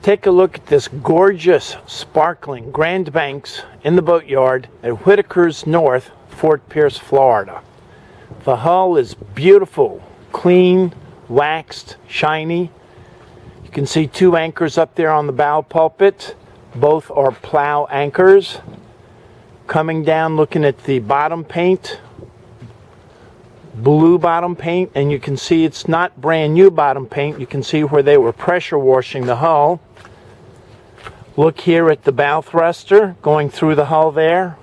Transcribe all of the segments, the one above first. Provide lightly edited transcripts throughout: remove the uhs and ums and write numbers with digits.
take a look at this gorgeous, sparkling Grand Banks in the Boatyard at Whitaker's North, Fort Pierce, Florida. The hull is beautiful, clean, waxed, shiny. You can see two anchors up there on the bow pulpit. Both are plow anchors. Coming down, looking at the bottom paint, blue bottom paint, and you can see it's not brand new bottom paint. You can see where they were pressure washing the hull. Look here at the bow thruster going through the hull there.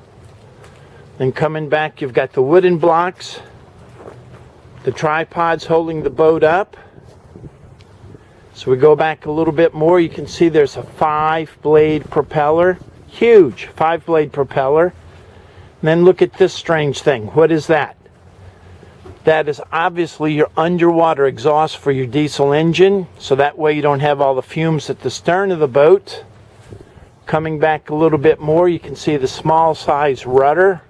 Then coming back, you've got the wooden blocks, the tripods holding the boat up. So we go back a little bit more, you can see there's a 5-blade propeller, huge 5-blade propeller. And then look at this strange thing. What is that? That is obviously your underwater exhaust for your diesel engine, so that way you don't have all the fumes at the stern of the boat. Coming back a little bit more, you can see the small size rudder.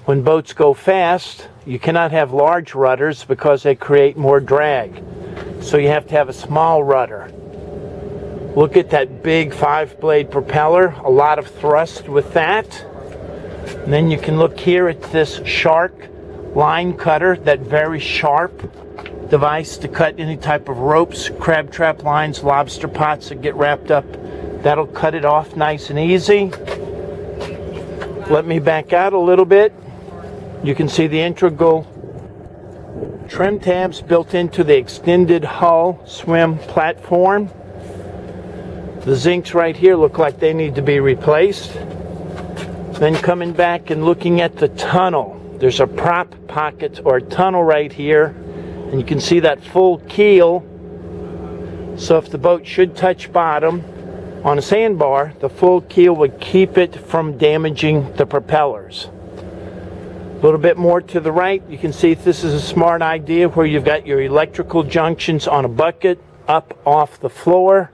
When boats go fast, you cannot have large rudders because they create more drag. So you have to have a small rudder. Look at that big 5-blade propeller, a lot of thrust with that. And then you can look here at this shark line cutter, that very sharp device to cut any type of ropes, crab trap lines, lobster pots that get wrapped up. That'll cut it off nice and easy. Let me back out a little bit. You can see the integral trim tabs built into the extended hull swim platform. The zincs right here look like they need to be replaced. Then coming back and looking at the tunnel. There's a prop pocket or tunnel right here, and you can see that full keel. So if the boat should touch bottom on a sandbar, the full keel would keep it from damaging the propellers. A little bit more to the right, you can see this is a smart idea where you've got your electrical junctions on a bucket up off the floor.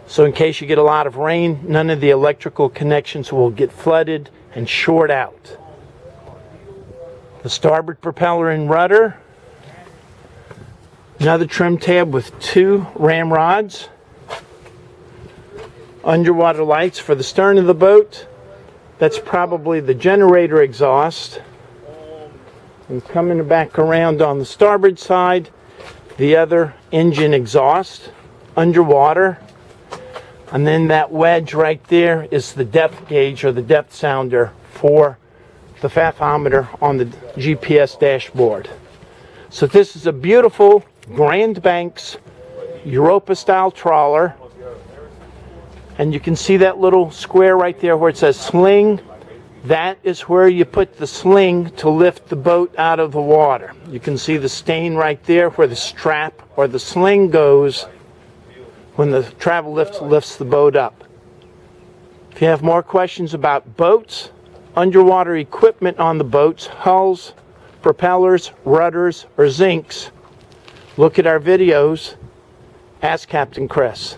So in case you get a lot of rain, none of the electrical connections will get flooded and short out. The starboard propeller and rudder. Another trim tab with 2 ramrods. Underwater lights for the stern of the boat. That's probably the generator exhaust. And coming back around on the starboard side, the other engine exhaust underwater. And then that wedge right there is the depth gauge or the depth sounder for the fathometer on the GPS dashboard. So this is a beautiful Grand Banks Europa style trawler. And you can see that little square right there where it says sling. That is where you put the sling to lift the boat out of the water. You can see the stain right there where the strap or the sling goes when the travel lift lifts the boat up. If you have more questions about boats, underwater equipment on the boats, hulls, propellers, rudders, or zincs, look at our videos. Ask Captain Chris.